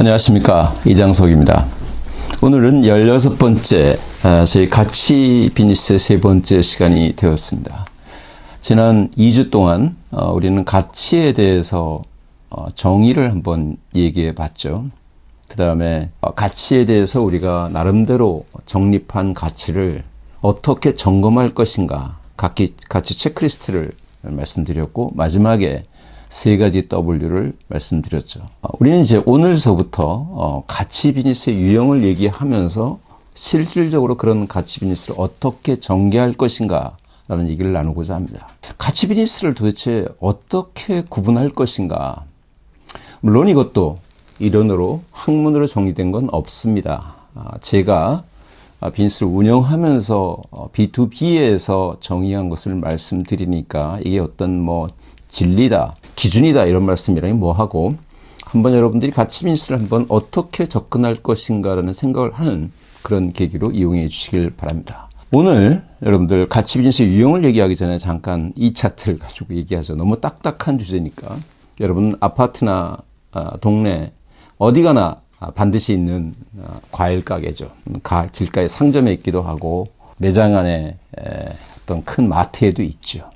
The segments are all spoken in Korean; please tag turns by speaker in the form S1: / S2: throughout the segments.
S1: 안녕하십니까, 이장석입니다. 오늘은 16번째 저희 가치 비즈니스의 세 번째 시간이 되었습니다. 지난 2주 동안 우리는 가치에 대해서 정의를 한번 얘기해 봤죠. 그 다음에 가치에 대해서 우리가 나름대로 정립한 가치를 어떻게 점검할 것인가, 가치 체크리스트를 말씀드렸고, 마지막에 세 가지 W를 말씀드렸죠. 우리는 이제 오늘서부터 가치 비즈니스의 유형을 얘기하면서 실질적으로 그런 가치 비즈니스를 어떻게 전개할 것인가 라는 얘기를 나누고자 합니다. 가치 비즈니스를 도대체 어떻게 구분할 것인가. 물론 이것도 이론으로 학문으로 정의된 건 없습니다. 제가 비즈니스를 운영하면서 B2B에서 정의한 것을 말씀드리니까 이게 어떤 진리다, 기준이다 이런 말씀이라니 뭐하고, 한번 여러분들이 가치 비즈니스를 한번 어떻게 접근할 것인가라는 생각을 하는 그런 계기로 이용해 주시길 바랍니다. 오늘 여러분들 가치 비즈니스 유형을 얘기하기 전에 잠깐 이 차트를 가지고 얘기하죠. 너무 딱딱한 주제니까. 여러분 아파트나 동네 어디 가나 반드시 있는 과일 가게죠. 길가에 상점에 있기도 하고 매장 안에 어떤 큰 마트에도 있죠.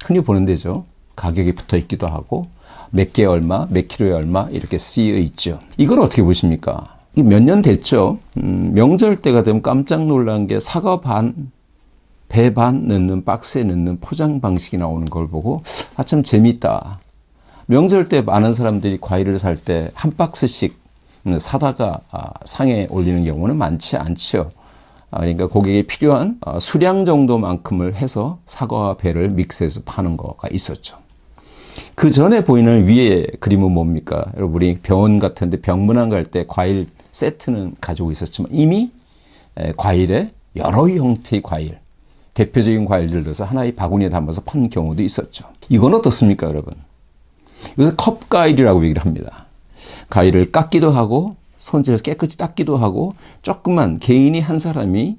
S1: 흔히 보는 데죠. 가격이 붙어 있기도 하고 몇 개에 얼마, 몇 킬로에 얼마 이렇게 쓰여 있죠. 이걸 어떻게 보십니까? 몇 년 됐죠. 명절 때가 되면 깜짝 놀란 게 사과 반, 배 반 넣는 박스에 넣는 포장 방식이 나오는 걸 보고 참 재밌다. 명절 때 많은 사람들이 과일을 살 때 한 박스씩 사다가 상에 올리는 경우는 많지 않죠. 그러니까 고객이 필요한 수량 정도만큼을 해서 사과와 배를 믹스해서 파는 거가 있었죠. 그 전에 보이는 위에 그림은 뭡니까? 여러분, 우리 병원 같은데 병문안 갈 때 과일 세트는 가지고 있었지만 이미 과일에 여러 형태의 과일, 대표적인 과일들 넣어서 하나의 바구니에 담아서 판 경우도 있었죠. 이건 어떻습니까, 여러분? 이것을 컵 과일이라고 얘기를 합니다. 과일을 깎기도 하고 손질해서 깨끗이 닦기도 하고 조금만 개인이 한 사람이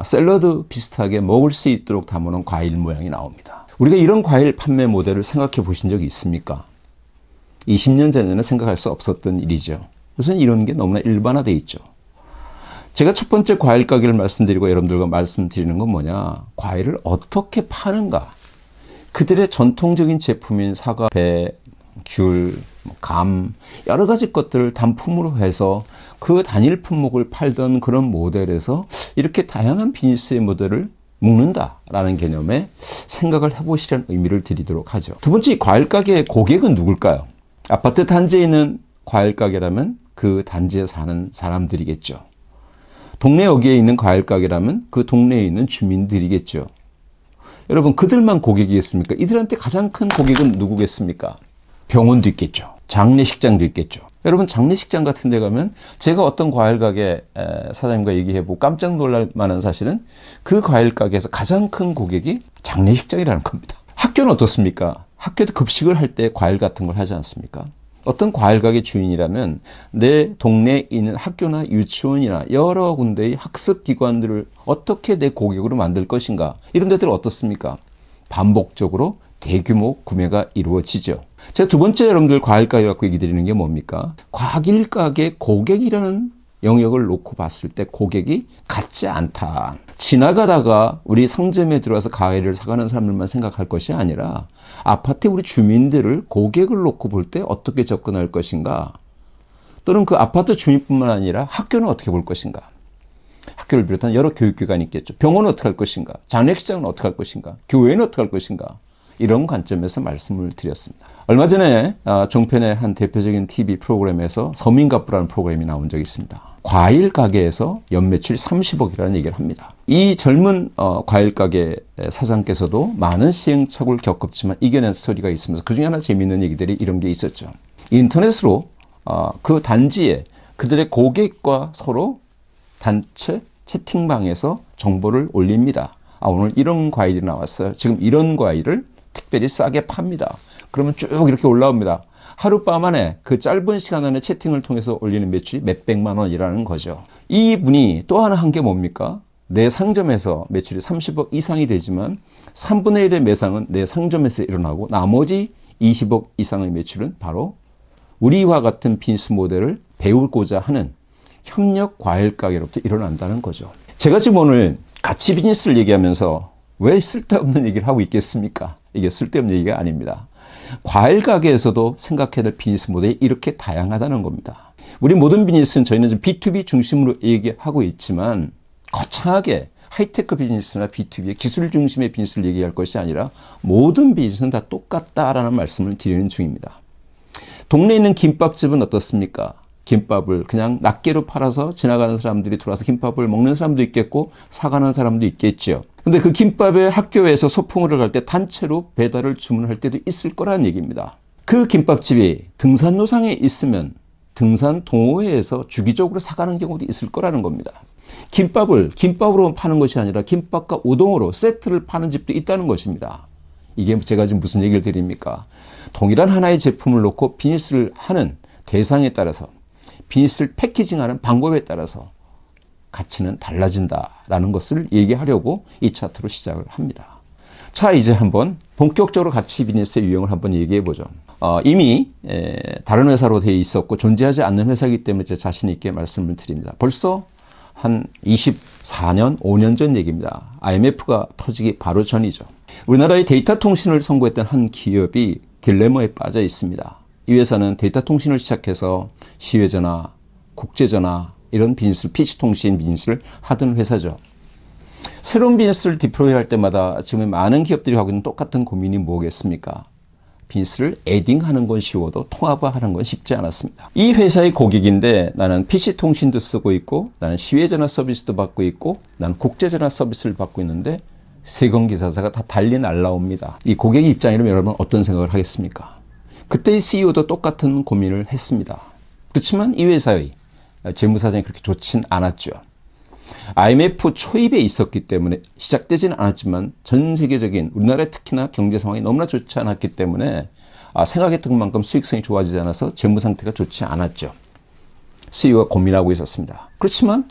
S1: 샐러드 비슷하게 먹을 수 있도록 담아놓은 과일 모양이 나옵니다. 우리가 이런 과일 판매 모델을 생각해 보신 적이 있습니까? 20년 전에는 생각할 수 없었던 일이죠. 우선 이런 게 너무나 일반화되어 있죠. 제가 첫 번째 과일 가게를 말씀드리고 여러분들과 말씀드리는 건 뭐냐? 과일을 어떻게 파는가? 그들의 전통적인 제품인 사과, 배, 귤, 감, 여러 가지 것들을 단품으로 해서 그 단일 품목을 팔던 그런 모델에서 이렇게 다양한 비즈니스의 모델을 묶는다라는 개념에 생각을 해보시라는 의미를 드리도록 하죠. 두 번째, 과일 가게의 고객은 누굴까요? 아파트 단지에 있는 과일 가게라면 그 단지에 사는 사람들이겠죠. 동네 어귀에 있는 과일 가게라면 그 동네에 있는 주민들이겠죠. 여러분, 그들만 고객이겠습니까? 이들한테 가장 큰 고객은 누구겠습니까? 병원도 있겠죠. 장례식장도 있겠죠. 여러분, 장례식장 같은 데 가면 제가 어떤 과일 가게 사장님과 얘기해보고 깜짝 놀랄 만한 사실은 그 과일 가게에서 가장 큰 고객이 장례식장이라는 겁니다. 학교는 어떻습니까? 학교도 급식을 할 때 과일 같은 걸 하지 않습니까? 어떤 과일 가게 주인이라면 내 동네에 있는 학교나 유치원이나 여러 군데의 학습기관들을 어떻게 내 고객으로 만들 것인가, 이런 데들 어떻습니까? 반복적으로 대규모 구매가 이루어지죠. 제가 두 번째 여러분들 과일 가게 갖고 얘기 드리는 게 뭡니까? 과일 가게 고객이라는 영역을 놓고 봤을 때 고객이 같지 않다. 지나가다가 우리 상점에 들어와서 과일을 사가는 사람들만 생각할 것이 아니라 아파트의 우리 주민들을 고객을 놓고 볼 때 어떻게 접근할 것인가? 또는 그 아파트 주민뿐만 아니라 학교는 어떻게 볼 것인가? 학교를 비롯한 여러 교육기관이 있겠죠. 병원은 어떻게 할 것인가? 장례식장은 어떻게 할 것인가? 교회는 어떻게 할 것인가? 이런 관점에서 말씀을 드렸습니다. 얼마 전에 종편의 한 대표적인 TV 프로그램에서 서민갑부라는 프로그램이 나온 적이 있습니다. 과일 가게에서 연매출 30억이라는 얘기를 합니다. 이 젊은 과일 가게 사장께서도 많은 시행착오를 겪었지만 이겨낸 스토리가 있으면서 그중에 하나 재미있는 얘기들이 이런 게 있었죠. 인터넷으로 그 단지에 그들의 고객과 서로 단체 채팅방에서 정보를 올립니다. 오늘 이런 과일이 나왔어요. 지금 이런 과일을 특별히 싸게 팝니다. 그러면 쭉 이렇게 올라옵니다. 하룻밤 안에 그 짧은 시간 안에 채팅을 통해서 올리는 매출이 몇백만 원이라는 거죠. 이분이 또 하나 한 게 뭡니까? 내 상점에서 매출이 30억 이상이 되지만 3분의 1의 매상은 내 상점에서 일어나고 나머지 20억 이상의 매출은 바로 우리와 같은 비즈니스 모델을 배우고자 하는 협력 과열 가게로부터 일어난다는 거죠. 제가 지금 오늘 가치 비즈니스를 얘기하면서 왜 쓸데없는 얘기를 하고 있겠습니까? 이게 쓸데없는 얘기가 아닙니다. 과일 가게에서도 생각해야 될 비즈니스 모델이 이렇게 다양하다는 겁니다. 우리 모든 비즈니스는 저희는 좀 B2B 중심으로 얘기하고 있지만 거창하게 하이테크 비즈니스나 B2B의 기술 중심의 비즈니스를 얘기할 것이 아니라 모든 비즈니스는 다 똑같다라는 말씀을 드리는 중입니다. 동네에 있는 김밥집은 어떻습니까? 김밥을 그냥 낱개로 팔아서 지나가는 사람들이 들어와서 김밥을 먹는 사람도 있겠고 사가는 사람도 있겠죠. 근데 그 김밥을 학교에서 소풍을 갈 때 단체로 배달을 주문할 때도 있을 거라는 얘기입니다. 그 김밥집이 등산로상에 있으면 등산 동호회에서 주기적으로 사가는 경우도 있을 거라는 겁니다. 김밥을 김밥으로 파는 것이 아니라 김밥과 우동으로 세트를 파는 집도 있다는 것입니다. 이게 제가 지금 무슨 얘기를 드립니까? 동일한 하나의 제품을 놓고 비즈니스를 하는 대상에 따라서 비즈니스를 패키징하는 방법에 따라서 가치는 달라진다라는 것을 얘기하려고 이 차트로 시작을 합니다. 자, 이제 한번 본격적으로 가치 비즈니스의 유형을 한번 얘기해 보죠. 이미 다른 회사로 되어 있었고 존재하지 않는 회사이기 때문에 제 자신 있게 말씀을 드립니다. 벌써 한 24년, 5년 전 얘기입니다. IMF가 터지기 바로 전이죠. 우리나라의 데이터 통신을 선구했던 한 기업이 딜레마에 빠져 있습니다. 이 회사는 데이터 통신을 시작해서 시외전화, 국제전화 이런 비즈니스, PC통신 비즈니스를 하던 회사죠. 새로운 비즈니스를 디플로이할 때마다 지금 많은 기업들이 하고 있는 똑같은 고민이 뭐겠습니까? 비즈니스를 에딩하는 건 쉬워도 통합화하는 건 쉽지 않았습니다. 이 회사의 고객인데 나는 PC통신도 쓰고 있고 나는 시외전화 서비스도 받고 있고 나는 국제전화 서비스를 받고 있는데 세건기사사가 다 달리 날라옵니다. 이 고객의 입장이라면 여러분 어떤 생각을 하겠습니까? 그때 이 CEO도 똑같은 고민을 했습니다. 그렇지만 이 회사의 재무사정이 그렇게 좋진 않았죠. IMF 초입에 있었기 때문에 시작되지는 않았지만 전 세계적인 우리나라의 특히나 경제 상황이 너무나 좋지 않았기 때문에 생각했던 것만큼 수익성이 좋아지지 않아서 재무 상태가 좋지 않았죠. CEO가 고민하고 있었습니다. 그렇지만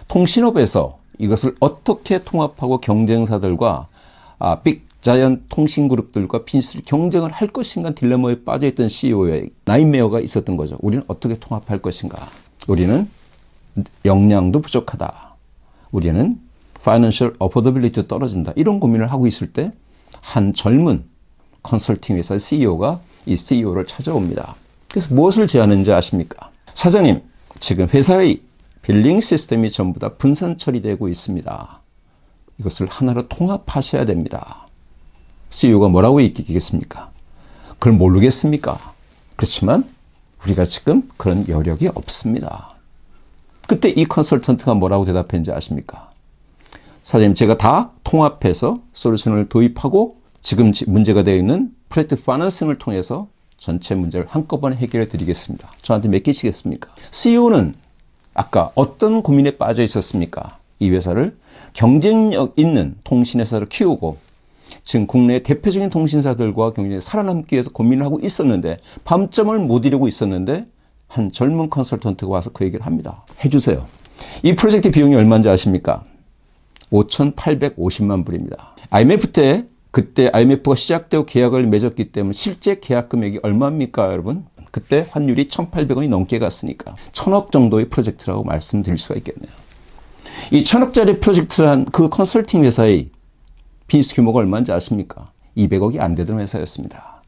S1: 통신업에서 이것을 어떻게 통합하고 경쟁사들과 빅 자이언트 통신그룹들과 비즈니스를 경쟁을 할 것인가 딜레마에 빠져있던 CEO의 나이메어가 있었던 거죠. 우리는 어떻게 통합할 것인가. 우리는 역량도 부족하다. 우리는 파이낸셜 어포더빌리티도 떨어진다. 이런 고민을 하고 있을 때 한 젊은 컨설팅 회사 CEO가 이 CEO를 찾아옵니다. 그래서 무엇을 제안했는지 아십니까? 사장님, 지금 회사의 빌링 시스템이 전부 다 분산 처리되고 있습니다. 이것을 하나로 통합하셔야 됩니다. CEO가 뭐라고 얘기겠습니까? 그걸 모르겠습니까? 그렇지만 우리가 지금 그런 여력이 없습니다. 그때 이 컨설턴트가 뭐라고 대답했는지 아십니까? 사장님, 제가 다 통합해서 솔루션을 도입하고 지금 문제가 되어 있는 프로젝트 파이낸싱을 통해서 전체 문제를 한꺼번에 해결해 드리겠습니다. 저한테 맡기시겠습니까? CEO는 아까 어떤 고민에 빠져 있었습니까? 이 회사를 경쟁력 있는 통신회사로 키우고 지금 국내 대표적인 통신사들과 경쟁에 살아남기 위해서 고민을 하고 있었는데 밤점을 못 이루고 있었는데 한 젊은 컨설턴트가 와서 그 얘기를 합니다. 해주세요. 이 프로젝트 비용이 얼마인지 아십니까? 5,850만 불입니다. IMF 때 그때 IMF가 시작되고 계약을 맺었기 때문에 실제 계약 금액이 얼마입니까, 여러분? 그때 환율이 1,800원이 넘게 갔으니까 1,000억 정도의 프로젝트라고 말씀드릴 수가 있겠네요. 이 1,000억짜리 프로젝트란 그 컨설팅 회사의 비즈니스 규모가 얼마인지 아십니까? 200억이 안 되던 회사였습니다.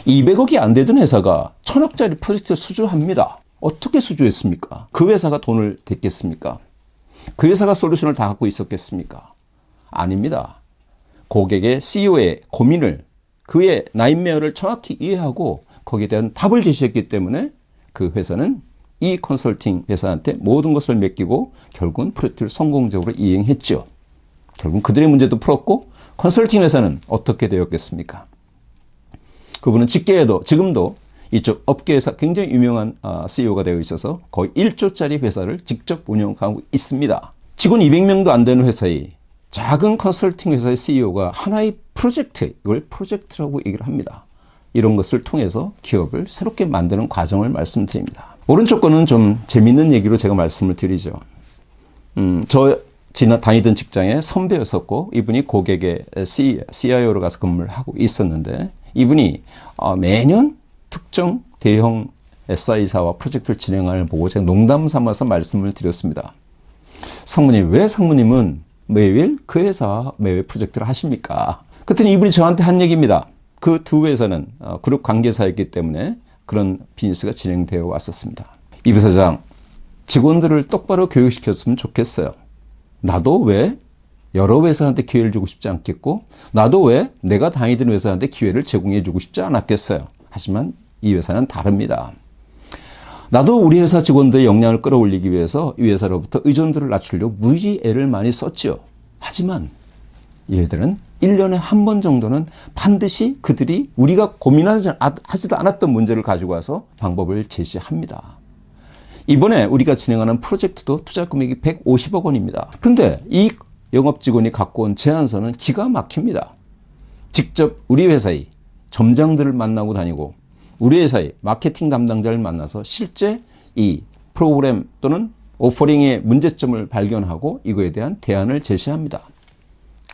S1: 200억이 안 되던 회사가 1,000억짜리 프로젝트를 수주합니다. 어떻게 수주했습니까? 그 회사가 돈을 댔겠습니까? 그 회사가 솔루션을 다 갖고 있었겠습니까? 아닙니다. 고객의 CEO의 고민을 그의 나인메어를 정확히 이해하고 거기에 대한 답을 제시했기 때문에 그 회사는 이 컨설팅 회사한테 모든 것을 맡기고 결국은 프로젝트를 성공적으로 이행했죠. 결국 그들의 문제도 풀었고 컨설팅 회사는 어떻게 되었겠습니까? 그분은 직계에도 지금도 이쪽 업계에서 굉장히 유명한 CEO가 되어 있어서 거의 1조짜리 회사를 직접 운영하고 있습니다. 직원 200명도 안 되는 회사의 작은 컨설팅 회사의 CEO가 하나의 프로젝트, 이걸 프로젝트라고 얘기를 합니다. 이런 것을 통해서 기업을 새롭게 만드는 과정을 말씀드립니다. 오른쪽 거는 좀 재밌는 얘기로 제가 말씀을 드리죠. 다니던 직장에 선배였었고 이분이 고객의 CIO로 가서 근무를 하고 있었는데 이분이 매년 특정 대형 SI사와 프로젝트를 진행하는 보고 제가 농담 삼아서 말씀을 드렸습니다. 상무님, 왜 상무님은 매일 그 회사 매일 프로젝트를 하십니까? 그랬더니 이분이 저한테 한 얘기입니다. 그 두 회사는 그룹 관계사였기 때문에 그런 비즈니스가 진행되어 왔었습니다. 이 부사장, 직원들을 똑바로 교육시켰으면 좋겠어요. 나도 왜 여러 회사한테 기회를 주고 싶지 않겠고, 나도 왜 내가 다니던 회사한테 기회를 제공해 주고 싶지 않았겠어요. 하지만 이 회사는 다릅니다. 나도 우리 회사 직원들의 역량을 끌어올리기 위해서 이 회사로부터 의존도를 낮추려고 무지 애를 많이 썼죠. 하지만 얘들은 1년에 한 번 정도는 반드시 그들이 우리가 고민하지도 않았던 문제를 가지고 와서 방법을 제시합니다. 이번에 우리가 진행하는 프로젝트도 투자 금액이 150억 원입니다. 그런데 이 영업 직원이 갖고 온 제안서는 기가 막힙니다. 직접 우리 회사의 점장들을 만나고 다니고 우리 회사의 마케팅 담당자를 만나서 실제 이 프로그램 또는 오퍼링의 문제점을 발견하고 이거에 대한 대안을 제시합니다.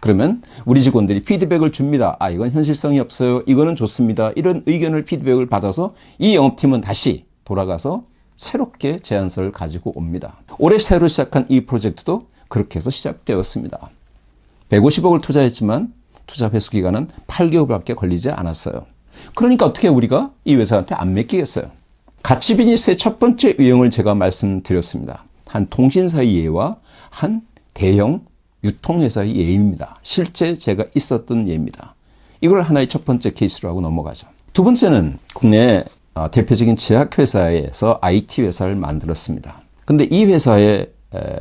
S1: 그러면 우리 직원들이 피드백을 줍니다. 아, 이건 현실성이 없어요. 이거는 좋습니다. 이런 의견을 피드백을 받아서 이 영업팀은 다시 돌아가서 새롭게 제안서를 가지고 옵니다. 올해 새로 시작한 이 프로젝트도 그렇게 해서 시작되었습니다. 150억을 투자했지만 투자 회수 기간은 8개월밖에 걸리지 않았어요. 그러니까 어떻게 우리가 이 회사한테 안 맡기겠어요? 가치 비즈니스의 첫 번째 유형을 제가 말씀드렸습니다. 한 통신사의 예와 한 대형 유통회사의 예입니다. 실제 제가 있었던 예입니다. 이걸 하나의 첫 번째 케이스로 하고 넘어가죠. 두 번째는 국내 대표적인 제약회사에서 IT 회사를 만들었습니다. 근데 이 회사의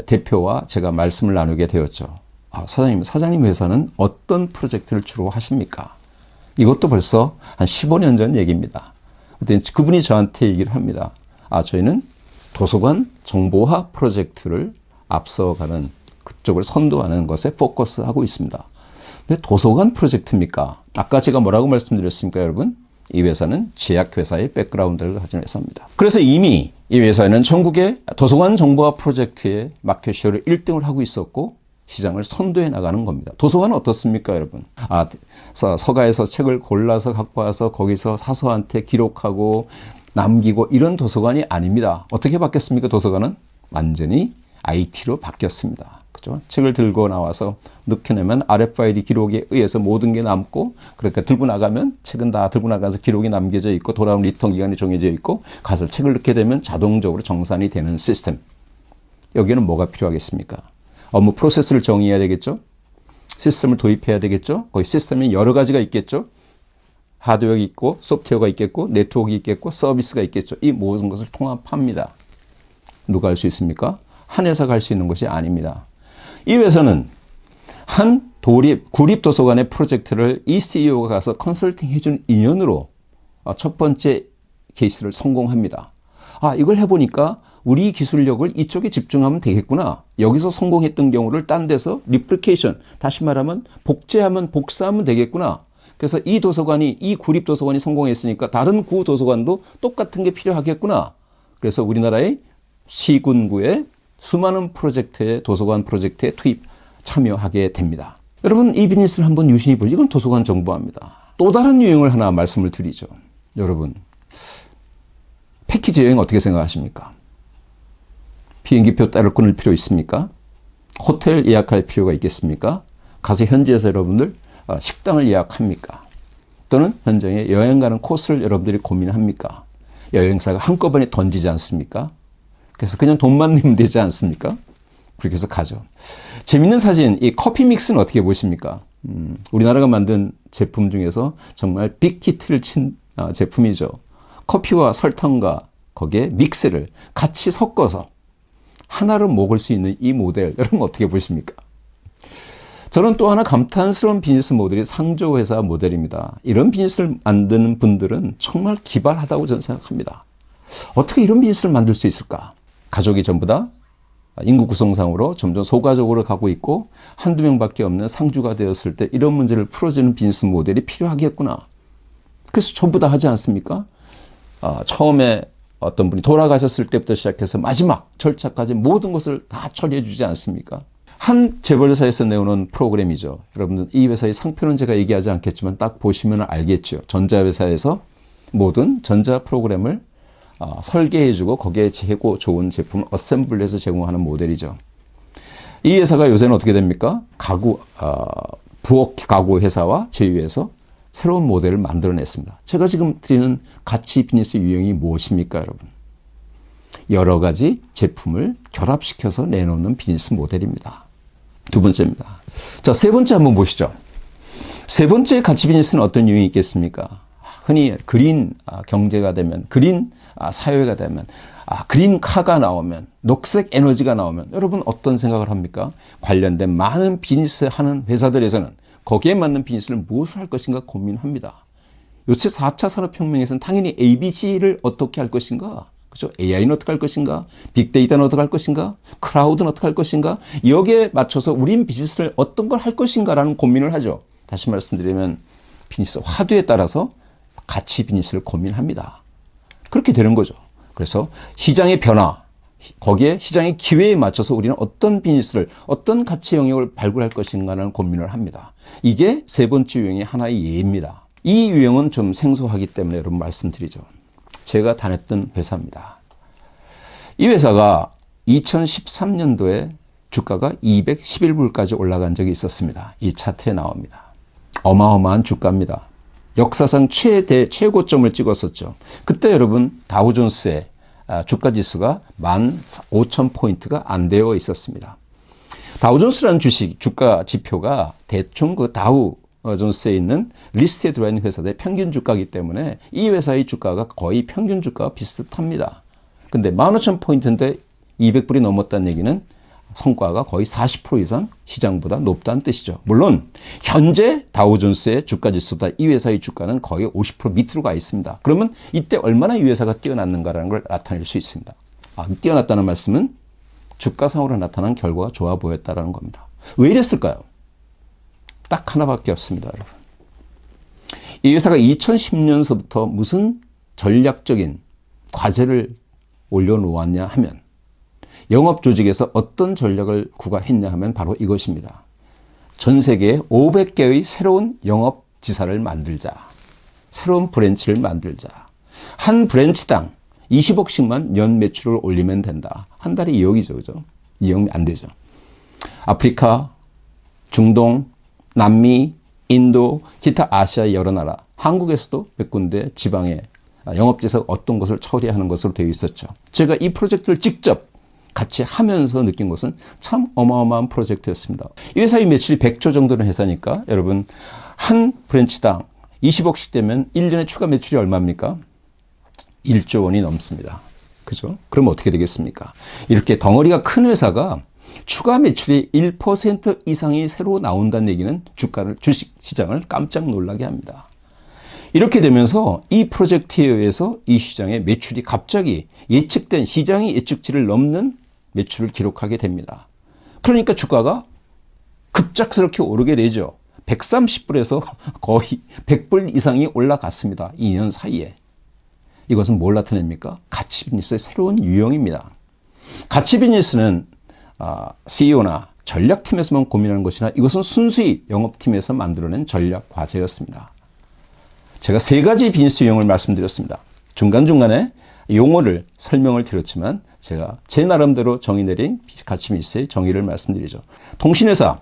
S1: 대표와 제가 말씀을 나누게 되었죠. 사장님 회사는 어떤 프로젝트를 주로 하십니까? 이것도 벌써 한 15년 전 얘기입니다. 그분이 저한테 얘기를 합니다. 저희는 도서관 정보화 프로젝트를 앞서가는 그쪽을 선도하는 것에 포커스하고 있습니다. 근데 도서관 프로젝트입니까? 아까 제가 뭐라고 말씀드렸습니까, 여러분? 이 회사는 제약회사의 백그라운드를 가진 회사입니다. 그래서 이미 이 회사는 전국의 도서관 정보화 프로젝트의 마켓쉐어를 1등을 하고 있었고 시장을 선도해 나가는 겁니다. 도서관은 어떻습니까, 여러분? 서가에서 책을 골라서 갖고 와서 거기서 사서한테 기록하고 남기고 이런 도서관이 아닙니다. 어떻게 바뀌었습니까, 도서관은? 완전히 IT로 바뀌었습니다. 그죠? 책을 들고 나와서 넣겨내면 RFID 기록에 의해서 모든 게 남고, 그러니까 들고 나가면 책은 다 들고 나가서 기록이 남겨져 있고 돌아온 리턴 기간이 정해져 있고 가서 책을 넣게 되면 자동적으로 정산이 되는 시스템. 여기는 뭐가 필요하겠습니까? 업무 프로세스를 정의해야 되겠죠? 시스템을 도입해야 되겠죠? 거기 시스템이 여러 가지가 있겠죠? 하드웨어가 있고 소프트웨어가 있겠고 네트워크가 있겠고 서비스가 있겠죠? 이 모든 것을 통합합니다. 누가 할 수 있습니까? 한 회사가 할 수 있는 것이 아닙니다. 이 회사는 한 구립도서관의 프로젝트를 이 CEO가 가서 컨설팅 해준 인연으로 첫 번째 케이스를 성공합니다. 이걸 해보니까 우리 기술력을 이쪽에 집중하면 되겠구나. 여기서 성공했던 경우를 딴 데서 리플리케이션, 다시 말하면 복제하면 복사하면 되겠구나. 그래서 이 구립도서관이 성공했으니까 다른 구도서관도 똑같은 게 필요하겠구나. 그래서 우리나라의 시군구의 수많은 도서관 프로젝트에 참여하게 됩니다. 여러분, 이 비즈니스를 한번 유심히 보죠. 이건 도서관 정보화입니다. 또 다른 유형을 하나 말씀을 드리죠. 여러분, 패키지 여행 어떻게 생각하십니까? 비행기표 따로 끊을 필요 있습니까? 호텔 예약할 필요가 있겠습니까? 가서 현지에서 여러분들 식당을 예약합니까? 또는 현장에 여행 가는 코스를 여러분들이 고민합니까? 여행사가 한꺼번에 던지지 않습니까? 그래서 그냥 돈만 내면 되지 않습니까? 그렇게 해서 가죠. 재밌는 사진, 이 커피 믹스는 어떻게 보십니까? 우리나라가 만든 제품 중에서 정말 빅히트를 친 제품이죠. 커피와 설탕과 거기에 믹스를 같이 섞어서 하나로 먹을 수 있는 이 모델, 여러분 어떻게 보십니까? 저는 또 하나 감탄스러운 비즈니스 모델이 상조회사 모델입니다. 이런 비즈니스를 만드는 분들은 정말 기발하다고 저는 생각합니다. 어떻게 이런 비즈니스를 만들 수 있을까? 가족이 전부 다 인구 구성상으로 점점 소가적으로 가고 있고 한두 명밖에 없는 상주가 되었을 때 이런 문제를 풀어주는 비즈니스 모델이 필요하겠구나. 그래서 전부 다 하지 않습니까? 처음에 어떤 분이 돌아가셨을 때부터 시작해서 마지막 절차까지 모든 것을 다 처리해 주지 않습니까? 한 재벌회사에서 내오는 프로그램이죠. 여러분들 이 회사의 상표는 제가 얘기하지 않겠지만 딱 보시면 알겠죠. 전자회사에서 모든 전자 프로그램을 설계해주고 거기에 최고 좋은 제품을 어셈블해서 제공하는 모델이죠. 이 회사가 요새는 어떻게 됩니까? 부엌 가구 회사와 제휴해서 새로운 모델을 만들어냈습니다. 제가 지금 드리는 가치 비즈니스 유형이 무엇입니까, 여러분? 여러 가지 제품을 결합시켜서 내놓는 비즈니스 모델입니다. 두 번째입니다. 자, 세 번째 한번 보시죠. 세 번째 가치 비즈니스는 어떤 유형이 있겠습니까? 흔히 그린 경제가 되면, 그린 사회가 되면, 그린 카가 나오면, 녹색 에너지가 나오면 여러분 어떤 생각을 합니까? 관련된 많은 비즈니스 하는 회사들에서는 거기에 맞는 비즈니스를 무엇을 할 것인가 고민합니다. 요새 4차 산업혁명에서는 당연히 ABC를 어떻게 할 것인가? 그렇죠? AI는 어떻게 할 것인가? 빅데이터는 어떻게 할 것인가? 클라우드는 어떻게 할 것인가? 여기에 맞춰서 우린 비즈니스를 어떤 걸 할 것인가라는 고민을 하죠. 다시 말씀드리면 비즈니스 화두에 따라서 가치 비즈니스를 고민합니다. 그렇게 되는 거죠. 그래서 시장의 변화, 거기에 시장의 기회에 맞춰서 우리는 어떤 비즈니스를, 어떤 가치 영역을 발굴할 것인가라는 고민을 합니다. 이게 세 번째 유형의 하나의 예입니다. 이 유형은 좀 생소하기 때문에 여러분 말씀드리죠. 제가 다녔던 회사입니다. 이 회사가 2013년도에 주가가 211불까지 올라간 적이 있었습니다. 이 차트에 나옵니다. 어마어마한 주가입니다. 역사상 최고점을 찍었었죠. 그때 여러분 다우존스의 주가 지수가 15,000포인트가 안 되어 있었습니다. 다우존스라는 주가 지표가 대충 그 다우존스에 있는 리스트에 들어와 있는 회사들의 평균 주가이기 때문에 이 회사의 주가가 거의 평균 주가와 비슷합니다. 근데 15,000포인트인데 200불이 넘었다는 얘기는 성과가 거의 40% 이상 시장보다 높다는 뜻이죠. 물론 현재 다우존스의 주가 지수보다 이 회사의 주가는 거의 50% 밑으로 가 있습니다. 그러면 이때 얼마나 이 회사가 뛰어났는가라는 걸 나타낼 수 있습니다. 뛰어났다는 말씀은 주가상으로 나타난 결과가 좋아 보였다는 겁니다. 왜 이랬을까요? 딱 하나밖에 없습니다, 여러분. 이 회사가 2010년서부터 무슨 전략적인 과제를 올려놓았냐 하면, 영업 조직에서 어떤 전략을 구가했냐 하면 바로 이것입니다. 전 세계에 500개의 새로운 영업 지사를 만들자. 새로운 브랜치를 만들자. 한 브랜치당 20억씩만 연 매출을 올리면 된다. 한 달에 2억이죠. 그죠? 2억 안 되죠. 아프리카, 중동, 남미, 인도, 기타 아시아의 여러 나라, 한국에서도 몇 군데 지방에 영업지사가 어떤 것을 처리하는 것으로 되어 있었죠. 제가 이 프로젝트를 직접 같이 하면서 느낀 것은 참 어마어마한 프로젝트였습니다. 이 회사의 매출이 100조 정도는 회사니까 여러분 한 브랜치당 20억씩 되면 1년에 추가 매출이 얼마입니까? 1조 원이 넘습니다. 그죠? 그럼 어떻게 되겠습니까? 이렇게 덩어리가 큰 회사가 추가 매출이 1% 이상이 새로 나온다는 얘기는 주식 시장을 깜짝 놀라게 합니다. 이렇게 되면서 이 프로젝트에 의해서 이 시장의 매출이 갑자기 예측된 시장의 예측치를 넘는 매출을 기록하게 됩니다. 그러니까 주가가 급작스럽게 오르게 되죠. 130불에서 거의 100불 이상이 올라갔습니다. 2년 사이에. 이것은 뭘 나타냅니까? 가치 비즈니스의 새로운 유형입니다. 가치 비즈니스는 CEO나 전략팀에서만 고민하는 것이나 이것은 순수히 영업팀에서 만들어낸 전략 과제였습니다. 제가 세 가지 비즈니스 유형을 말씀드렸습니다. 중간중간에 용어를 설명을 드렸지만 제가 제 나름대로 정의 내린 가치 비즈니스의 정의를 말씀드리죠. 통신회사,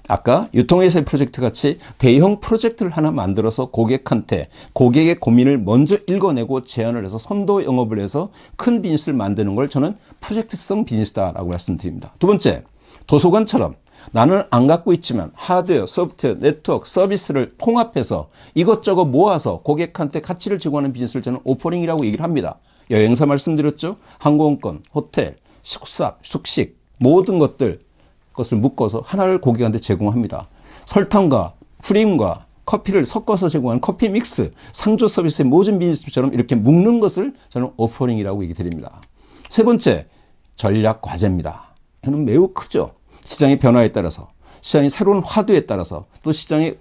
S1: 아까 유통회사의 프로젝트 같이 대형 프로젝트를 하나 만들어서 고객한테 고객의 고민을 먼저 읽어내고 제안을 해서 선도 영업을 해서 큰 비즈니스를 만드는 걸 저는 프로젝트성 비즈니스다라고 말씀드립니다. 두 번째, 도서관처럼 나는 안 갖고 있지만 하드웨어, 소프트웨어, 네트워크, 서비스를 통합해서 이것저것 모아서 고객한테 가치를 제공하는 비즈니스를 저는 오퍼링이라고 얘기를 합니다. 여행사 말씀드렸죠? 항공권, 호텔, 숙식 모든 것을 묶어서 하나를 고객한테 제공합니다. 설탕과 프림과 커피를 섞어서 제공하는 커피 믹스, 상조 서비스의 모든 비즈니스처럼 이렇게 묶는 것을 저는 오퍼링이라고 얘기 드립니다. 세 번째, 전략 과제입니다. 이는 매우 크죠. 시장의 변화에 따라서, 시장의 새로운 화두에 따라서 또 시장에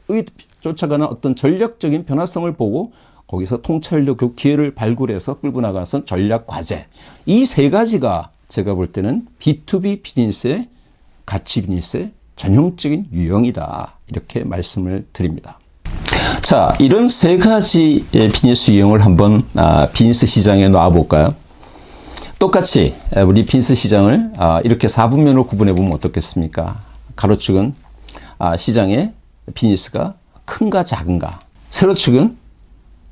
S1: 쫓아가는 어떤 전략적인 변화성을 보고 거기서 통찰력 기회를 발굴해서 끌고 나가서 전략 과제. 이 세 가지가 제가 볼 때는 B2B 비즈니스의 가치 비즈니스의 전형적인 유형이다. 이렇게 말씀을 드립니다. 자, 이런 세 가지의 비즈니스 유형을 한번 비즈니스 시장에 놔볼까요? 똑같이 우리 비즈니스 시장을 이렇게 4분면으로 구분해 보면 어떻겠습니까? 가로축은 시장의 비즈니스가 큰가 작은가, 세로축은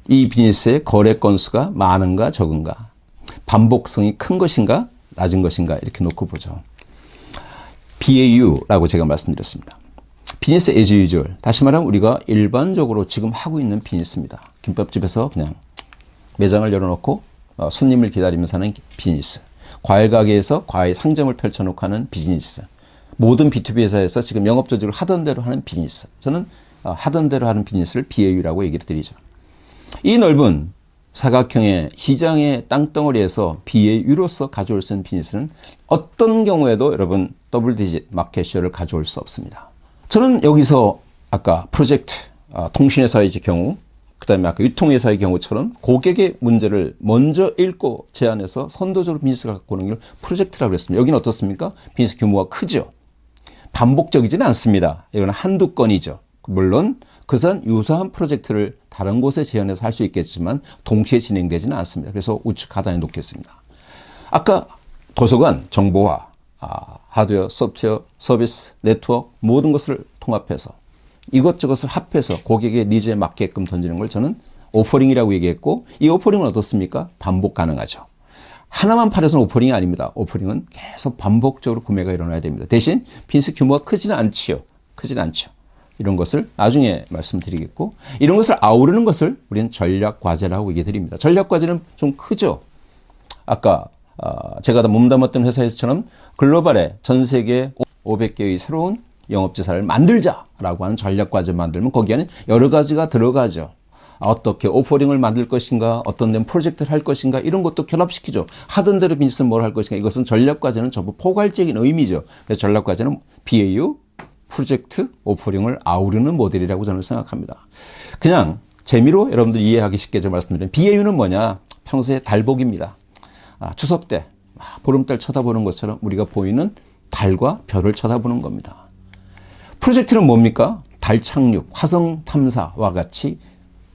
S1: 이 비즈니스의 거래 건수가 많은가 적은가, 반복성이 큰 것인가 낮은 것인가 이렇게 놓고 보죠. BAU라고 제가 말씀드렸습니다. 비즈니스 as usual. 다시 말하면 우리가 일반적으로 지금 하고 있는 비즈니스입니다. 김밥집에서 그냥 매장을 열어놓고 손님을 기다리면서 하는 비즈니스. 과일 가게에서 과일 상점을 펼쳐놓고 하는 비즈니스. 모든 B2B 회사에서 지금 영업 조직을 하던 대로 하는 비즈니스. 저는 하던 대로 하는 비즈니스를 BAU라고 얘기를 드리죠. 이 넓은 사각형의 시장의 땅덩어리에서 BAU로서 가져올 수 있는 비즈니스는 어떤 경우에도 여러분 더블 디짓 마켓 쉐어를 가져올 수 없습니다. 저는 여기서 아까 프로젝트, 통신회사의 경우, 그 다음에 아까 유통회사의 경우처럼 고객의 문제를 먼저 읽고 제안해서 선도적으로 비즈니스를 갖고 오는 걸 프로젝트라고 했습니다. 여기는 어떻습니까? 비즈니스 규모가 크죠. 반복적이지는 않습니다. 이거는 한두 건이죠. 물론 그선 유사한 프로젝트를 다른 곳에 제안해서 할 수 있겠지만 동시에 진행되지는 않습니다. 그래서 우측 하단에 놓겠습니다. 아까 도서관, 정보화, 하드웨어, 소프트웨어, 서비스, 네트워크 모든 것을 통합해서 이것저것을 합해서 고객의 니즈에 맞게끔 던지는 걸 저는 오퍼링이라고 얘기했고, 이 오퍼링은 어떻습니까? 반복 가능하죠. 하나만 팔아서는 오퍼링이 아닙니다. 오퍼링은 계속 반복적으로 구매가 일어나야 됩니다. 대신 비즈니스 규모가 크지는 않지요. 크지는 않죠. 이런 것을 나중에 말씀드리겠고, 이런 것을 아우르는 것을 우리는 전략과제라고 얘기 드립니다. 전략과제는 좀 크죠. 아까 제가 다 몸담았던 회사에서처럼 글로벌에 전 세계 500개의 새로운 영업지사를 만들자라고 하는 전략과제 만들면 거기에는 여러 가지가 들어가죠. 어떻게 오퍼링을 만들 것인가, 어떤 데는 프로젝트를 할 것인가, 이런 것도 결합시키죠. 하던 대로 비즈니스는 뭘 할 것인가. 이것은 전략과제는 전부 포괄적인 의미죠. 그래서 전략과제는 BAU, 프로젝트, 오퍼링을 아우르는 모델이라고 저는 생각합니다. 그냥 재미로 여러분들 이해하기 쉽게 좀 말씀드리면 BAU는 뭐냐? 평소에 달보기입니다. 추석 때 보름달 쳐다보는 것처럼 우리가 보이는 달과 별을 쳐다보는 겁니다. 프로젝트는 뭡니까? 달 착륙, 화성 탐사와 같이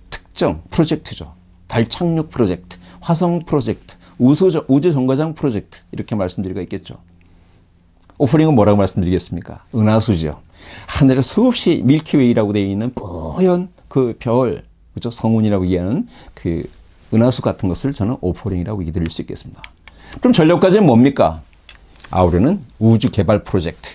S1: 특정 프로젝트죠. 달 착륙 프로젝트, 화성 프로젝트, 우주 정거장 프로젝트 이렇게 말씀드리기가 있겠죠. 오퍼링은 뭐라고 말씀드리겠습니까? 은하수죠. 하늘에 수없이 밀키웨이라고 되어 있는 뽀얀 그 별, 그죠? 성운이라고 이해하는 그 은하수 같은 것을 저는 오퍼링이라고 얘기 드릴 수 있겠습니다. 그럼 전략과제는 뭡니까? 아우르는 우주 개발 프로젝트.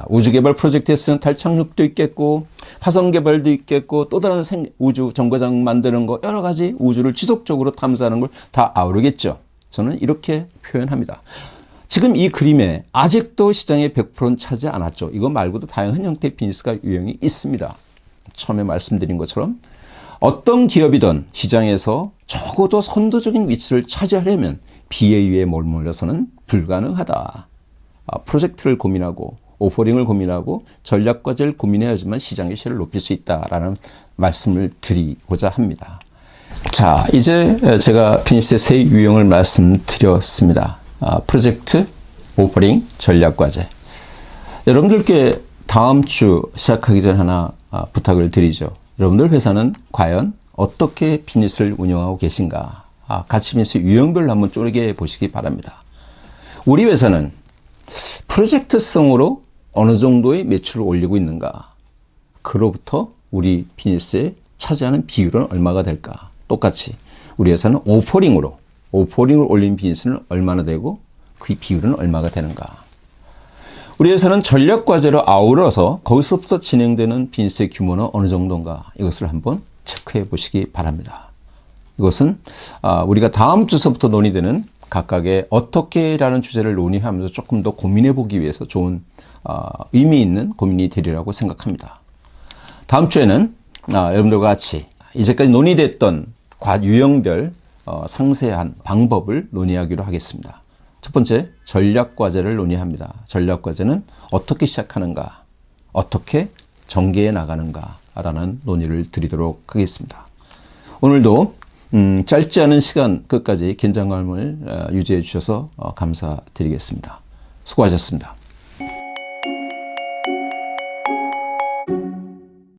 S1: 우주 개발 프로젝트에서는 달 착륙도 있겠고, 화성 개발도 있겠고, 또 다른 우주 정거장 만드는 거, 여러 가지 우주를 지속적으로 탐사하는 걸 다 아우르겠죠. 저는 이렇게 표현합니다. 지금 이 그림에 아직도 시장의 100%는 차지 않았죠. 이거 말고도 다양한 형태의 비즈니스가 유형이 있습니다. 처음에 말씀드린 것처럼 어떤 기업이든 시장에서 적어도 선도적인 위치를 차지하려면 BAU에 몰려서는 불가능하다. 프로젝트를 고민하고 오퍼링을 고민하고 전략과제를 고민해야지만 시장의 쉐어를 높일 수 있다라는 말씀을 드리고자 합니다. 자, 이제 제가 비즈니스의 세 유형을 말씀드렸습니다. 프로젝트, 오퍼링, 전략과제. 여러분들께 다음 주 시작하기 전에 하나 부탁을 드리죠. 여러분들 회사는 과연 어떻게 비즈니스를 운영하고 계신가? 같이 비즈니스 유형별로 한번 쪼개 보시기 바랍니다. 우리 회사는 프로젝트성으로 어느 정도의 매출을 올리고 있는가? 그로부터 우리 비즈니스에 차지하는 비율은 얼마가 될까? 똑같이 우리 회사는 오퍼링을 올린 비즈니스는 얼마나 되고 그 비율은 얼마가 되는가? 우리 회사는 전략과제로 아우러서 거기서부터 진행되는 비즈니스의 규모는 어느 정도인가? 이것을 한번 체크해 보시기 바랍니다. 이것은 우리가 다음 주서부터 논의되는 각각의 어떻게라는 주제를 논의하면서 조금 더 고민해 보기 위해서 좋은 의미 있는 고민이 되리라고 생각합니다. 다음 주에는 여러분들과 같이 이제까지 논의됐던 유형별 상세한 방법을 논의하기로 하겠습니다. 첫 번째, 전략과제를 논의합니다. 전략과제는 어떻게 시작하는가, 어떻게 전개해 나가는가라는 논의를 드리도록 하겠습니다. 오늘도 짧지 않은 시간 끝까지 긴장감을 유지해 주셔서 감사드리겠습니다. 수고하셨습니다.